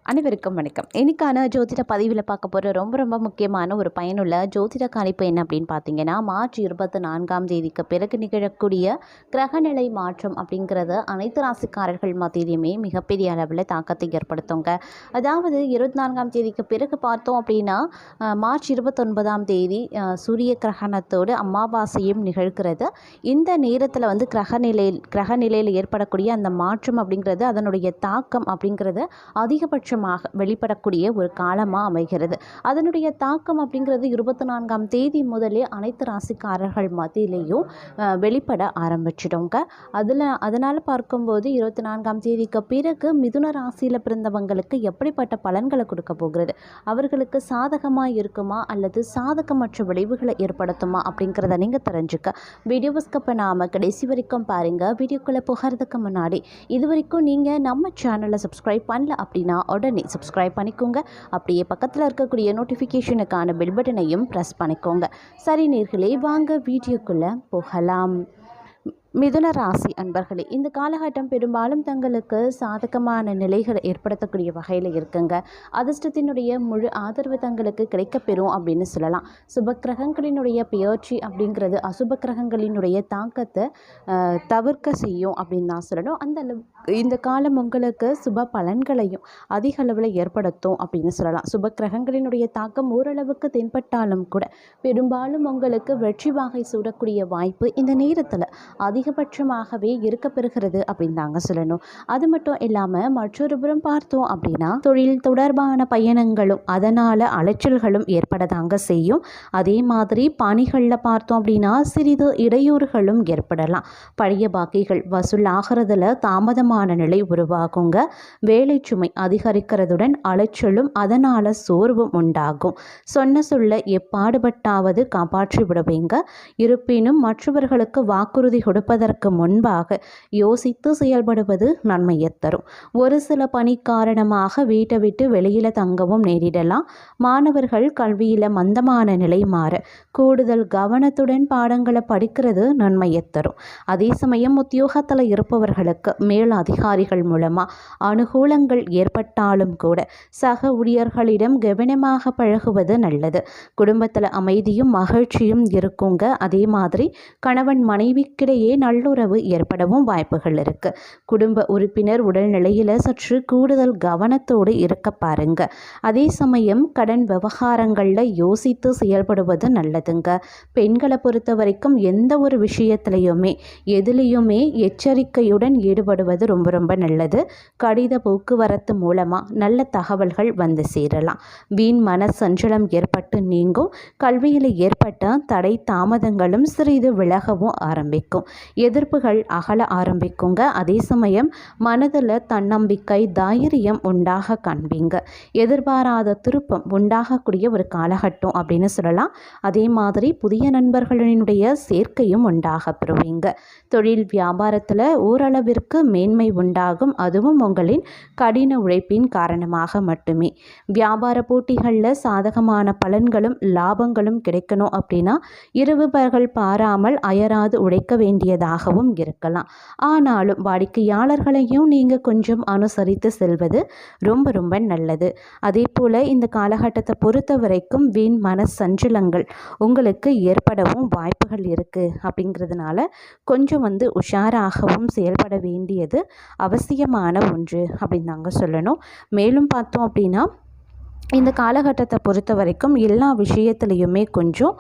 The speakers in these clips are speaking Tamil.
அனைவருக்கும் வணக்கம். இன்னைக்கான ஜோதிட பதிவில் பார்க்க போகிற ரொம்ப முக்கியமான ஒரு பயனுள்ள ஜோதிட கணிப்பு என்ன அப்படின்னு பார்த்தீங்கன்னா, மார்ச் 24ஆம் தேதிக்கு பிறகு நிகழக்கூடிய கிரகநிலை மாற்றம் அப்படிங்கிறது அனைத்து ராசிக்காரர்கள் மத்தியிலுமே மிகப்பெரிய அளவில் தாக்கத்தை ஏற்படுத்துங்க. அதாவது 24ஆம் தேதிக்கு பிறகு பார்த்தோம் அப்படின்னா, மார்ச் 29ஆம் தேதி சூரிய கிரகணத்தோடு அமாவாசையும் நிகழ்கிறது. இந்த நேரத்தில் வந்து கிரகநிலையில் ஏற்படக்கூடிய அந்த மாற்றம் அப்படிங்கிறது, அதனுடைய தாக்கம் அப்படிங்கிறது அதிகபட்சமாக வெளிப்படக்கூடிய ஒரு காலமாக அமைகிறது. அதனுடைய தாக்கம் அப்படிங்கிறது 24ஆம் தேதி முதலே அனைத்து ராசிக்காரர்கள் மத்தியிலையும் வெளிப்பட ஆரம்பிச்சிடுங்க. அதனால் பார்க்கும்போது 24ஆம் தேதிக்கு பிறகு மிதுன ராசியில் பிறந்தவங்களுக்கு எப்படிப்பட்ட பலன்களை கொடுக்க போகிறது, அவர்களுக்கு சாதகமாக இருக்குமா அல்லது சாதகமற்ற விளைவுகளை ஏற்படுத்துமா அப்படிங்கிறத நீங்கள் தெரிஞ்சுக்க வீடியோவை ஸ்கிப் பண்ணாமல் கடைசி வரைக்கும் பாருங்கள். வீடியோக்குள்ளே போகிறதுக்கு முன்னாடி இது வரைக்கும் நீங்கள் நம்ம சேனலை சப்ஸ்கிரைப் பண்ணல அப்படின்னா உடனே சப்ஸ்கிரைப் பண்ணிக்கோங்க. அப்படியே பக்கத்தில் இருக்கக்கூடிய நோட்டிஃபிகேஷனுக்கான பெல் பட்டனையும் ப்ரெஸ் பண்ணிக்கோங்க. சரி நேர்களே, வாங்க வீடியோக்குள்ளே போகலாம். மிதுன ராசி அன்பர்களே, இந்த காலகட்டம் பெரும்பாலும் தங்களுக்கு சாதகமான நிலைகளை ஏற்படுத்தக்கூடிய வகையில் இருக்குங்க. அதிர்ஷ்டத்தினுடைய முழு ஆதரவு தங்களுக்கு கிடைக்கப்பெறும் அப்படின்னு சொல்லலாம். சுப கிரகங்களினுடைய பெயர்ச்சி அப்படிங்கிறது அசுப கிரகங்களினுடைய தாக்கத்தை தவிர்க்க செய்யும் அப்படின்னு தான் சொல்லணும். இந்த காலம் உங்களுக்கு சுப பலன்களையும் அதிக அளவில் ஏற்படுத்தும் அப்படின்னு சொல்லலாம். சுப கிரகங்களினுடைய தாக்கம் ஓரளவுக்கு தென்பட்டாலும் கூட பெரும்பாலும் உங்களுக்கு வெற்றி வாகை சூடக்கூடிய வாய்ப்பு இந்த நேரத்தில் அதிகபட்சமாகவே இருக்கப்பெறுகிறது அப்படின்னு தாங்க சொல்லணும். அது மட்டும் இல்லாமல் மற்றொரு புறம் பார்த்தோம் அப்படின்னா, தொழில் தொடர்பான பயணங்களும் அதனால் அலைச்சல்களும் ஏற்படதாங்க செய்யும். அதே மாதிரி பணிகளில் பார்த்தோம் அப்படின்னா சிறிது இடையூறுகளும் ஏற்படலாம். பழைய பாக்கிகள் வசூல் ஆகிறதுல தாமதமான நிலை உருவாகுங்க. வேலை சுமை அதிகரிக்கிறதுடன் அலைச்சலும் அதனால் சோர்வும் உண்டாகும். சொன்ன சொல்ல எப்பாடுபட்டாவது காப்பாற்றி விடுவீங்க. இருப்பினும் மற்றவர்களுக்கு வாக்குறுதி கொடுப்பதற்கு முன்பாக யோசித்து செயல்படுவது நன்மையை தரும். ஒரு சில பணி காரணமாக வீட்டை விட்டு வெளியில் தங்கவும் நேரிடலாம். மாணவர்கள் கல்வியில் மந்தமான நிலை மாற கூடுதல் கவனத்துடன் பாடங்களை படிக்கிறது நன்மையை தரும். அதே சமயம் உத்தியோகத்தில் இருப்பவர்களுக்கு மேல் அதிகாரிகள் மூலமாக அனுகூலங்கள் ஏற்பட்டாலும் கூட சக ஊழியர்களிடம் கவனமாக பழகுவது நல்லது. குடும்பத்தில் அமைதியும் மகிழ்ச்சியும் இருக்குங்க. அதே மாதிரி கணவன் மனைவிக்கிடையே நல்லுறவு ஏற்படவும் வாய்ப்புகள் இருக்கு. குடும்ப உறுப்பினர் உடல்நிலையில் சற்று கூடுதல் கவனத்தோடு இருக்க பாருங்க. அதே சமயம் கடன் விவகாரங்களில் யோசித்து செயல்படுவது நல்லதுங்க. பெண்களை பொறுத்த வரைக்கும் எந்த ஒரு விஷயத்திலையுமே எதிலையுமே எச்சரிக்கையுடன் ஈடுபடுவது ரொம்ப நல்லது. கடித போக்குவரத்து மூலமாக நல்ல தகவல்கள் வந்து சேரலாம். வீண் மன சஞ்சலம் ஏற்பட்டு நீங்கும். கல்வியில் ஏற்பட்ட தடை தாமதங்களும் சிறிது விலகவும் ஆரம்பிக்கும். எதிர்ப்புகள் அகல ஆரம்பிக்குங்க. அதே சமயம் மனதில் தன்னம்பிக்கை தைரியம் உண்டாக காண்பீங்க. எதிர்பாராத திருப்பம் உண்டாகக்கூடிய ஒரு காலகட்டம் அப்படின்னு சொல்லலாம். அதே மாதிரி புதிய நண்பர்களினுடைய சேர்க்கையும் உண்டாக பெறுவீங்க. தொழில் வியாபாரத்தில் ஓரளவிற்கு மேன்மை உண்டாகும். அதுவும் உங்களின் கடின உழைப்பின் காரணமாக மட்டுமே. வியாபார போட்டிகளில் சாதகமான பலன்களும் லாபங்களும் கிடைக்கணும் அப்படின்னா இரவு பகல் பாராமல் அயராது உழைக்க வேண்டியதாகவும் இருக்கலாம். ஆனாலும் வாடிக்கையாளர்களையும் நீங்கள் கொஞ்சம் அனுசரித்து செல்வது ரொம்ப நல்லது. அதே போல் இந்த காலகட்டத்தை பொறுத்த வரைக்கும் வீண் மன சஞ்சலங்கள் உங்களுக்கு ஏற்படவும் வாய்ப்புகள் இருக்குது. அப்படிங்கிறதுனால கொஞ்சம் உஷாராகவும் செயல்பட வேண்டியது அவசியமான ஒன்று அப்படின்னு நாங்கள் சொல்லணும். மேலும் பார்த்தோம் அப்படின்னா, இந்த காலகட்டத்தை பொறுத்த வரைக்கும் எல்லா விஷயத்திலையுமே கொஞ்சம்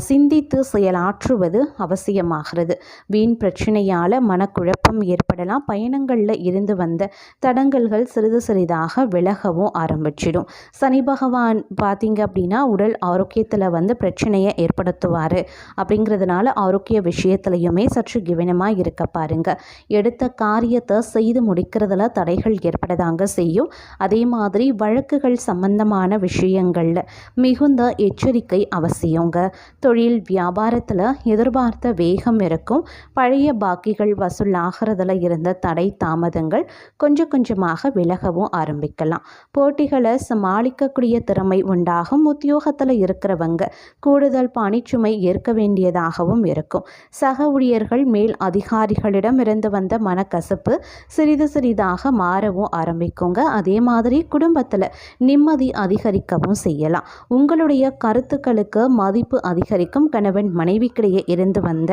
சிந்தித்து செயலாற்றுவது அவசியமாகிறது. வீண் பிரச்சனையால் மனக்குழப்பம் ஏற்படலாம். பயணங்களில் இருந்து வந்த தடங்கல்கள் சிறிதாக விலகவும் ஆரம்பிச்சிடும். சனி பகவான் பார்த்திங்க அப்படின்னா உடல் ஆரோக்கியத்தில் பிரச்சனையை ஏற்படுத்துவார். அப்படிங்கிறதுனால ஆரோக்கிய விஷயத்திலையுமே சற்று கவனமாக இருக்க பாருங்க. எடுத்த காரியத்தை செய்து முடிக்கிறதுல தடைகள் ஏற்படதாங்க செய்யும். அதே மாதிரி வழக்குகள் சம்பந்தமான சம்பந்தமான விஷயங்களில் மிகுந்த எச்சரிக்கை அவசியங்க. தொழில் வியாபாரத்தில் எதிர்பார்த்த வேகம் இருக்கும். பழைய பாக்கிகள் வசூலாகிறதுல இருந்த தடை தாமதங்கள் கொஞ்சம் கொஞ்சமாக விலகவும் ஆரம்பிக்கலாம். போட்டிகளை சமாளிக்கக்கூடிய திறமை உண்டாகும். உத்தியோகத்தில் இருக்கிறவங்க கூடுதல் பணிச்சுமை ஏற்க வேண்டியதாகவும் இருக்கும். சக ஊழியர்கள் மேல் அதிகாரிகளிடம் இருந்து வந்த மனக்கசப்பு சிறிது சிறிதாக மாறவும் ஆரம்பிக்குங்க. அதே மாதிரி குடும்பத்தில் நிம்மதி அதிகரிக்கவும் செய்யலாம். உங்களுடைய கருத்துக்களுக்கு மதிப்பு அதிகரிக்கும். கணவன் மனைவிக்கிடையே இருந்து வந்த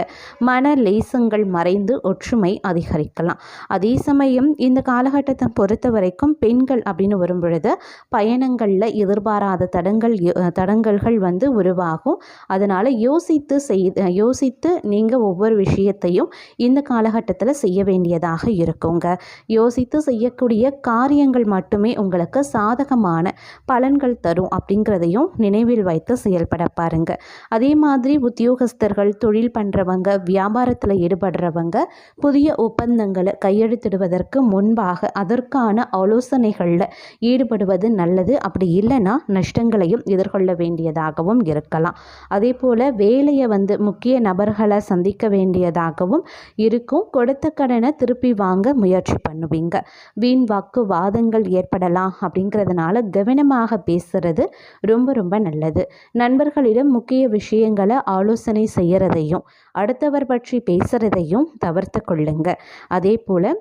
மன லேசங்கள் மறைந்து ஒற்றுமை அதிகரிக்கலாம். அதே சமயம் இந்த காலகட்டத்தை பொறுத்த வரைக்கும் பெண்கள் அப்படின்னு வரும் பொழுது பயணங்களில் எதிர்பாராத தடங்கல்கள் உருவாகும். அதனால் யோசித்து நீங்கள் ஒவ்வொரு விஷயத்தையும் இந்த காலகட்டத்தில் செய்ய வேண்டியதாக இருக்குங்க. யோசித்து செய்யக்கூடிய காரியங்கள் மட்டுமே உங்களுக்கு சாதகமான பலன்கள் தரும் அப்படிங்கிறதையும் நினைவில் வைத்து செயல்பட பாருங்க. அதே மாதிரி உத்தியோகஸ்தர்கள், தொழில் பண்ணுறவங்க, வியாபாரத்தில் ஈடுபடுறவங்க புதிய ஒப்பந்தங்களை கையெழுத்திடுவதற்கு முன்பாக அதற்கான ஆலோசனைகளில் ஈடுபடுவது நல்லது. அப்படி இல்லைன்னா நஷ்டங்களையும் எதிர்கொள்ள வேண்டியதாகவும் இருக்கலாம். அதே போல் வேலையை முக்கிய நபர்களை சந்திக்க வேண்டியதாகவும் இருக்கும். கொடுத்த கடனை திருப்பி வாங்க முயற்சி பண்ணுவீங்க. வீண் வாக்குவாதங்கள் ஏற்படலாம். அப்படிங்கிறதுனால கவனமாக பேசுறது ரொம்ப ரொம்ப நல்லது. நண்பர்களிடம் முக்கிய விஷயங்களை ஆலோசனை செய்கிறதையும் அடுத்தவர் பற்றி பேசுகிறதையும் தவிர்த்து கொள்ளுங்க. அதே போல்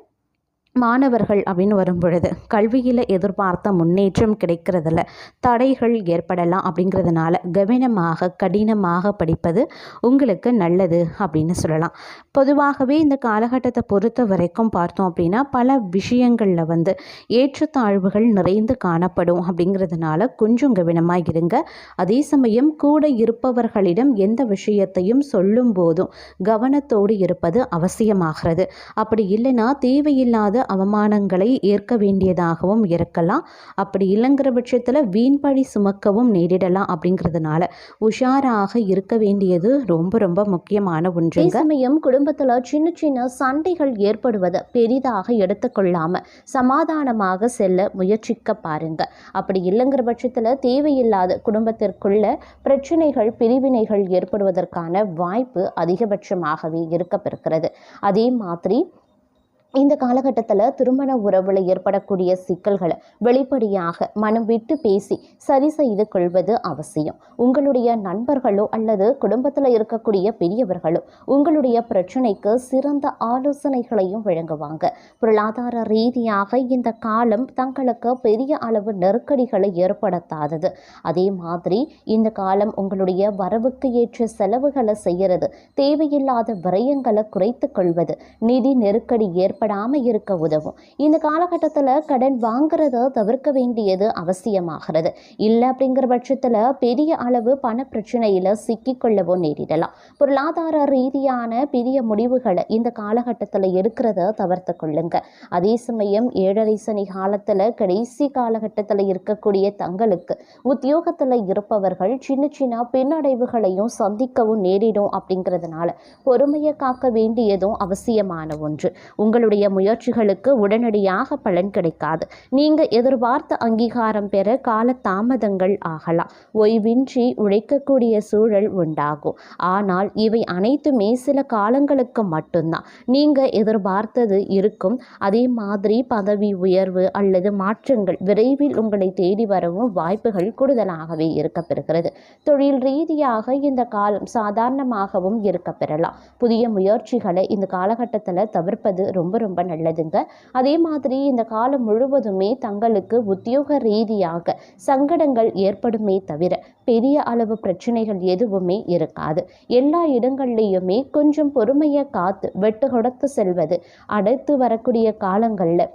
மாணவர்கள் அப்படின்னு வரும் பொழுது கல்வியில் எதிர்பார்த்த முன்னேற்றம் கிடைக்கிறதுல தடைகள் ஏற்படலாம். அப்படிங்கிறதுனால கவனமாக கடினமாக படிப்பது உங்களுக்கு நல்லது அப்படின்னு சொல்லலாம். பொதுவாகவே இந்த காலகட்டத்தை பொறுத்த வரைக்கும் பார்த்தோம் அப்படின்னா பல விஷயங்களில் ஏற்றத்தாழ்வுகள் நிறைந்து காணப்படும். அப்படிங்கிறதுனால கொஞ்சம் கவனமாக இருங்க. அதே சமயம் கூட இருப்பவர்களிடம் எந்த விஷயத்தையும் சொல்லும் போதும் கவனத்தோடு இருப்பது அவசியமாகிறது. அப்படி இல்லைன்னா தேவையில்லாத அவமானங்களை ஏற்க வேண்டியதாகவும் இருக்கலாம். அப்படி இல்லைங்கிற பட்சத்தில் வீண்பழி சுமக்கவும் நேரிடலாம். அப்படிங்கிறதுனால உஷாராக இருக்க வேண்டியது ரொம்ப ரொம்ப முக்கியமான ஒன்று. சமயம் குடும்பத்தில் சின்ன சின்ன சண்டைகள் ஏற்படுவதை பெரிதாக எடுத்துக்கொள்ளாம சமாதானமாக செல்ல முயற்சிக்க பாருங்க. அப்படி இல்லைங்கிற பட்சத்தில் தேவையில்லாத குடும்பத்திற்குள்ள பிரச்சனைகள், பிரிவினைகள் ஏற்படுவதற்கான வாய்ப்பு அதிகபட்சமாகவே இருக்கப்பெறுகிறது. அதே மாதிரி இந்த காலகட்டத்தில் திருமண உறவில் ஏற்படக்கூடிய சிக்கல்களை வெளிப்படையாக மனம் விட்டு பேசி சரி செய்து கொள்வது அவசியம். உங்களுடைய நண்பர்களோ அல்லது குடும்பத்தில் இருக்கக்கூடிய பெரியவர்களோ உங்களுடைய பிரச்சனைக்கு சிறந்த ஆலோசனைகளையும் வழங்குவாங்க. பொருளாதார ரீதியாக இந்த காலம் தங்களுக்கு பெரிய அளவு நெருக்கடிகளை ஏற்படுத்தாதது. அதே மாதிரி இந்த காலம் உங்களுடைய வரவுக்கு ஏற்ற செலவுகளை செய்கிறது, தேவையில்லாத விரயங்களை குறைத்து கொள்வது, நிதி நெருக்கடி ஏற்படாமல் இருக்க உதவும். இந்த காலகட்டத்தில் கடன் வாங்குறத தவிர்க்க வேண்டியது அவசியமாகிறது. இல்லை அப்படிங்கிற பட்சத்தில் பெரிய அளவு பண பிரச்சனையில் சிக்கிக்கொள்ளவோ நேரிடலாம். பொருளாதார ரீதியான பெரிய முடிவுகளை இந்த காலகட்டத்தில் எடுக்கிறத தவிர்த்து கொள்ளுங்க. அதே சமயம் 7.5 சனி காலத்தில் கடைசி காலகட்டத்தில் இருக்கக்கூடிய தங்களுக்கு உத்தியோகத்தில் இருப்பவர்கள் சின்ன சின்ன பின்னடைவுகளையும் சந்திக்கவும் நேரிடும். அப்படிங்கிறதுனால பொறுமையை காக்க வேண்டியதும் அவசியமான ஒன்று. உங்களுடைய முயற்சிகளுக்கு உடனடியாக பலன் கிடைக்காது. நீங்கள் எதிர்பார்த்த அங்கீகாரம் பெற கால தாமதங்கள் ஆகலாம். ஓய்வின்றி உழைக்கக்கூடிய சூழல் உண்டாகும். ஆனால் இவை அனைத்துமே சில காலங்களுக்கு மட்டும்தான். நீங்கள் எதிர்பார்த்தது இருக்கும். அதே மாதிரி பதவி உயர்வு அல்லது மாற்றங்கள் விரைவில் உங்களை தேடி வரவும் வாய்ப்புகள் கூடுதலாகவே இருக்கப்பெறுகிறது. தொழில் ரீதியாக இந்த காலம் சாதாரணமாகவும் இருக்கப்பெறலாம். புதிய முயற்சிகளை இந்த காலகட்டத்தில் தவிர்ப்பது ரொம்ப ரொம்ப நல்லதுங்க. அதே மாதிரி இந்த காலம் முழுவதுமே தங்களுக்கு உத்தியோக ரீதியாக சங்கடங்கள் ஏற்படுமே தவிர பெரிய அளவு பிரச்சனைகள் எதுவுமே இருக்காது. எல்லா இடங்கள்லையுமே கொஞ்சம் பொறுமையை காத்து வெட்டு கொடுத்து செல்வது அடுத்து வரக்கூடிய காலங்களில்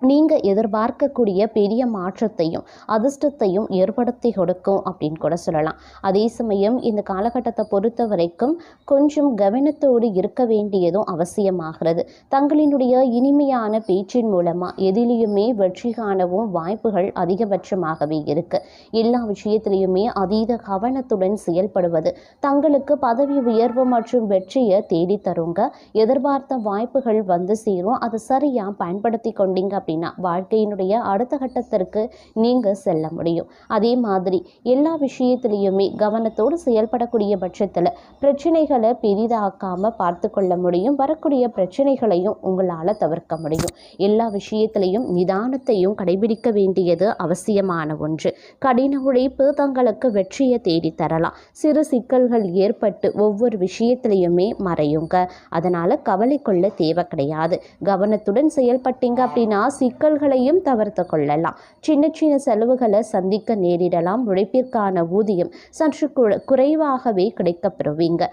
நீங்கள் எதிர்பார்க்கக்கூடிய பெரிய மாற்றத்தையும் அதிர்ஷ்டத்தையும் ஏற்படுத்தி கொடுக்கும் அப்படின்னு கூட சொல்லலாம். அதே சமயம் இந்த காலகட்டத்தை பொறுத்த வரைக்கும் கொஞ்சம் கவனத்தோடு இருக்க வேண்டியதும் அவசியமாகிறது. தங்களினுடைய இனிமையான பேச்சின் மூலமாக எதிலையுமே வெற்றி காணவும் வாய்ப்புகள் அதிகபட்சமாகவே இருக்கு. எல்லா விஷயத்திலையுமே அதீத கவனத்துடன் செயல்படுவது தங்களுக்கு பதவி உயர்வு மற்றும் வெற்றியை தேடி தருங்க. எதிர்பார்த்த வாய்ப்புகள் வந்து சேரும். அதை சரியாக பயன்படுத்தி கொண்டீங்க அப்படின்னா வாழ்க்கையினுடைய அடுத்த கட்டத்திற்கு நீங்கள் செல்ல முடியும். அதே மாதிரி எல்லா விஷயத்திலையுமே கவனத்தோடு செயல்படக்கூடிய பட்சத்தில் பிரச்சனைகளை பெரிதாக்காமல் பார்த்து கொள்ள முடியும். வரக்கூடிய பிரச்சனைகளையும் உங்களால் தவிர்க்க முடியும். எல்லா விஷயத்திலையும் நிதானத்தையும் கடைபிடிக்க வேண்டியது அவசியமான ஒன்று. கடின உழைப்பு தங்களுக்கு வெற்றியை தேடி தரலாம். சிறு சிக்கல்கள் ஏற்பட்டு ஒவ்வொரு விஷயத்திலையுமே மறையுங்க. அதனால் கவலை கொள்ள தேவை கிடையாது. கவனத்துடன் செயல்பட்டீங்க அப்படின்னா சிக்கல்களையும் தவிர்த்து கொள்ளலாம். சின்ன சின்ன செலவுகளை சந்திக்க நேரிடலாம். உழைப்பிற்கான ஊதியம் சற்று குறைவாகவே கிடைக்கப்பெறுவீங்க.